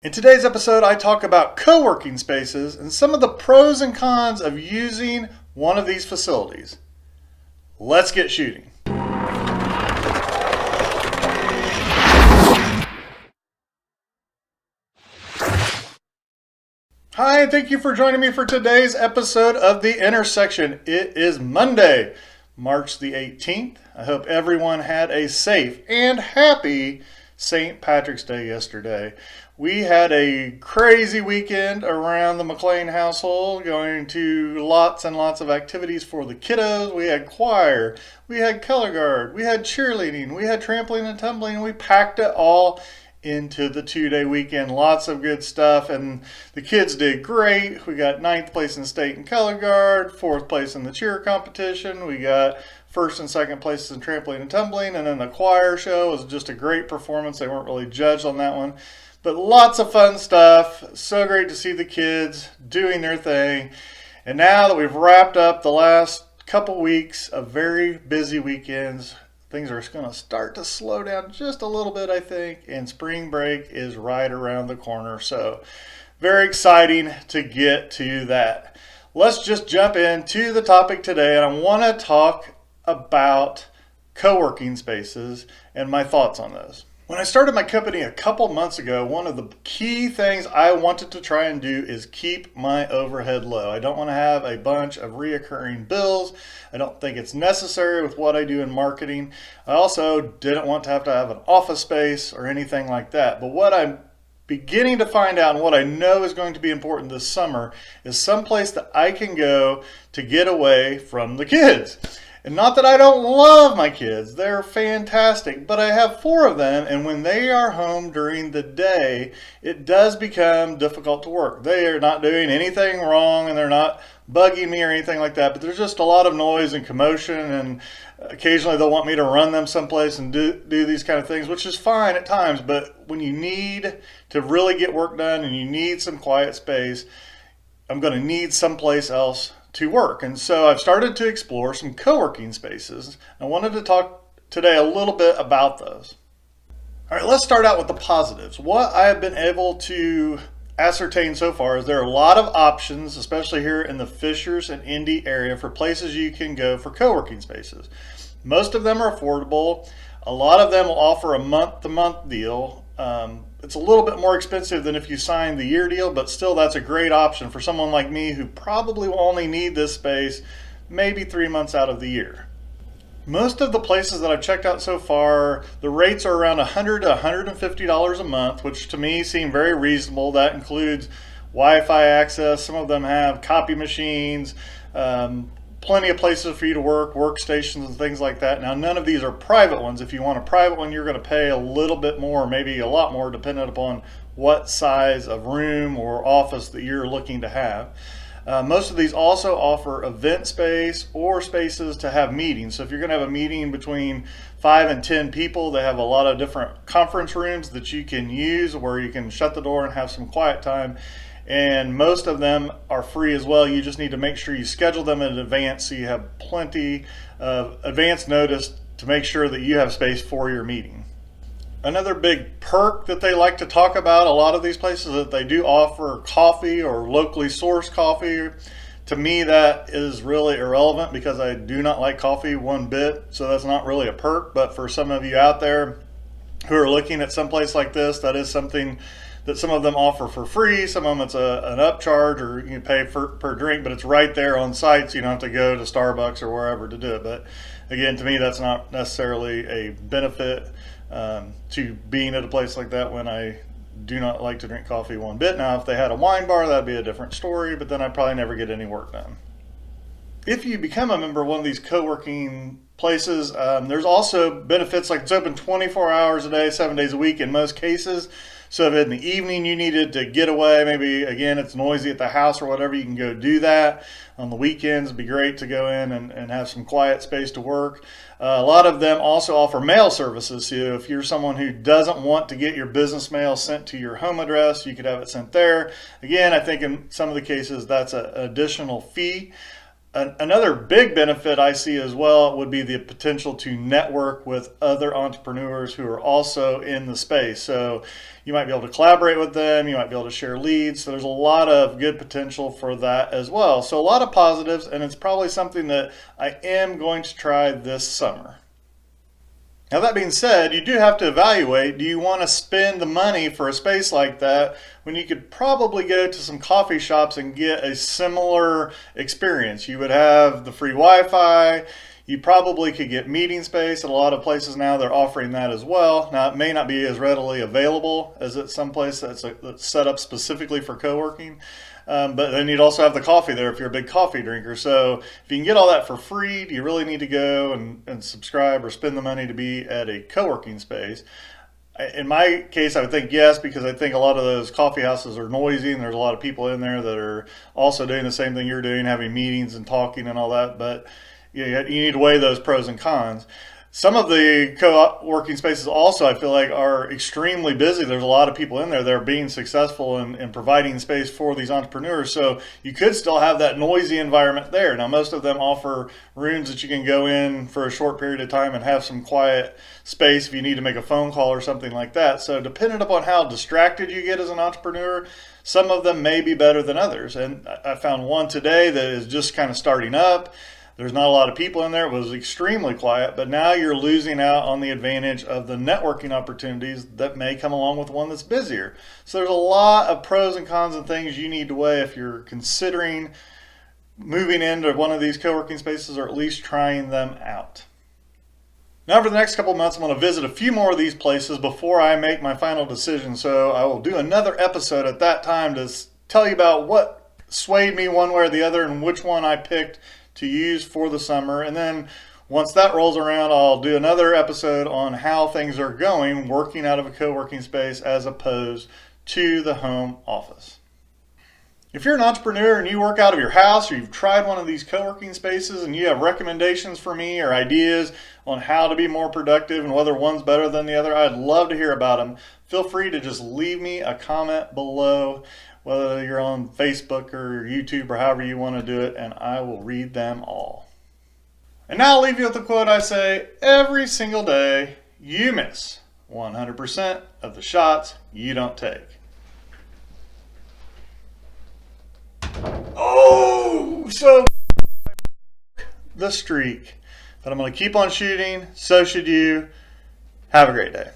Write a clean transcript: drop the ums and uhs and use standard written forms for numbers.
In today's episode, I talk about co-working spaces and some of the pros and cons of using one of these facilities. Let's get shooting. Hi, thank you for joining me for today's episode of The Intersection. It is Monday, March the 18th. I hope everyone had a safe and happy St. Patrick's Day yesterday. We had a crazy weekend around the McLean household, going to lots and lots of activities for the kiddos. We had choir, we had color guard, we had cheerleading, we had trampoline and tumbling. We packed it all into the 2-day weekend. Lots of good stuff, and the kids did great. We got 9th place in state in color guard, 4th place in the cheer competition. We got 1st and 2nd places in trampoline and tumbling, and then the choir show was just a great performance. They weren't really judged on that one, but lots of fun stuff. So great to see the kids doing their thing. And now that we've wrapped up the last couple weeks of very busy weekends, things are going to start to slow down just a little bit, I think, and spring break is right around the corner. So very exciting to get to that. Let's just jump into the topic today, and I want to talk about co-working spaces and my thoughts on those. When I started my company a couple months ago, one of the key things I wanted to try and do is keep my overhead low. I don't want to have a bunch of reoccurring bills. I don't think it's necessary with what I do in marketing. I also didn't want to have an office space or anything like that. But what I'm beginning to find out, and what I know is going to be important this summer, is someplace that I can go to get away from the kids. And not that I don't love my kids, they're fantastic, but I have 4 of them, and when they are home during the day, it does become difficult to work. They are not doing anything wrong, and they're not bugging me or anything like that, but there's just a lot of noise and commotion, and occasionally they'll want me to run them someplace and do these kind of things, which is fine at times, but when you need to really get work done and you need some quiet space, I'm going to need someplace else to work. And so I've started to explore some co-working spaces. I wanted to talk today a little bit about those. All right, let's start out with the positives. What I have been able to ascertain so far is there are a lot of options, especially here in the Fishers and Indy area, for places you can go for co-working spaces. Most of them are affordable. A lot of them will offer a month-to-month deal. It's a little bit more expensive than if you sign the year deal, but still that's a great option for someone like me who probably will only need this space maybe 3 months out of the year. Most of the places that I've checked out so far, the rates are around $100 to $150 a month, which to me seem very reasonable. That includes Wi-Fi access. Some of them have copy machines, plenty of places for you to work, workstations and things like that. Now, none of these are private ones. If you want a private one, you're going to pay a little bit more, maybe a lot more, depending upon what size of room or office that you're looking to have. Most of these also offer event space or spaces to have meetings. So if you're going to have a meeting between 5 and 10 people, they have a lot of different conference rooms that you can use where you can shut the door and have some quiet time. And most of them are free as well. You just need to make sure you schedule them in advance so you have plenty of advance notice to make sure that you have space for your meeting. Another big perk that they like to talk about, a lot of these places, that they do offer coffee or locally sourced coffee. To me, that is really irrelevant because I do not like coffee one bit, so that's not really a perk. But for some of you out there who are looking at some place like this, that is something that some of them offer for free. Some of them it's an upcharge, or you can pay per drink, but it's right there on site, so you don't have to go to Starbucks or wherever to do it. But again, to me, that's not necessarily a benefit to being at a place like that when I do not like to drink coffee one bit. Now, if they had a wine bar, that'd be a different story, but then I'd probably never get any work done. If you become a member of one of these co-working places, there's also benefits, like it's open 24 hours a day, 7 days a week in most cases. So if in the evening you needed to get away, maybe again it's noisy at the house or whatever, you can go do that. On the weekends, it'd be great to go in and have some quiet space to work. A lot of them also offer mail services. So if you're someone who doesn't want to get your business mail sent to your home address, you could have it sent there. Again, I think in some of the cases that's an additional fee. Another big benefit I see as well would be the potential to network with other entrepreneurs who are also in the space. So you might be able to collaborate with them, you might be able to share leads. So there's a lot of good potential for that as well. So a lot of positives, and it's probably something that I am going to try this summer. Now, that being said, you do have to evaluate, do you want to spend the money for a space like that when you could probably go to some coffee shops and get a similar experience? You would have the free Wi-Fi, you probably could get meeting space. At a lot of places now they're offering that as well. Now, it may not be as readily available as at some place that's set up specifically for co-working. But then you'd also have the coffee there if you're a big coffee drinker. So if you can get all that for free, do you really need to go and subscribe or spend the money to be at a co-working space? In my case, I would think yes, because I think a lot of those coffee houses are noisy and there's a lot of people in there that are also doing the same thing you're doing, having meetings and talking and all that. But you need to weigh those pros and cons. Some of the co-working spaces also, I feel like, are extremely busy. There's a lot of people in there that are being successful in providing space for these entrepreneurs. So you could still have that noisy environment there. Now, most of them offer rooms that you can go in for a short period of time and have some quiet space if you need to make a phone call or something like that. So depending upon how distracted you get as an entrepreneur, some of them may be better than others. And I found one today that is just kind of starting up. There's not a lot of people in there. It was extremely quiet, but now you're losing out on the advantage of the networking opportunities that may come along with one that's busier. So there's a lot of pros and cons and things you need to weigh if you're considering moving into one of these co-working spaces, or at least trying them out. Now, for the next couple of months, I'm going to visit a few more of these places before I make my final decision. So I will do another episode at that time to tell you about what swayed me one way or the other and which one I picked to use for the summer. And then once that rolls around, I'll do another episode on how things are going working out of a co-working space as opposed to the home office. If you're an entrepreneur and you work out of your house, or you've tried one of these co-working spaces and you have recommendations for me or ideas on how to be more productive and whether one's better than the other, I'd love to hear about them. Feel free to just leave me a comment below, whether you're on Facebook or YouTube or however you want to do it, and I will read them all. And now I'll leave you with the quote I say every single day: you miss 100% of the shots you don't take. Oh, so the streak. But I'm going to keep on shooting. So should you. Have a great day.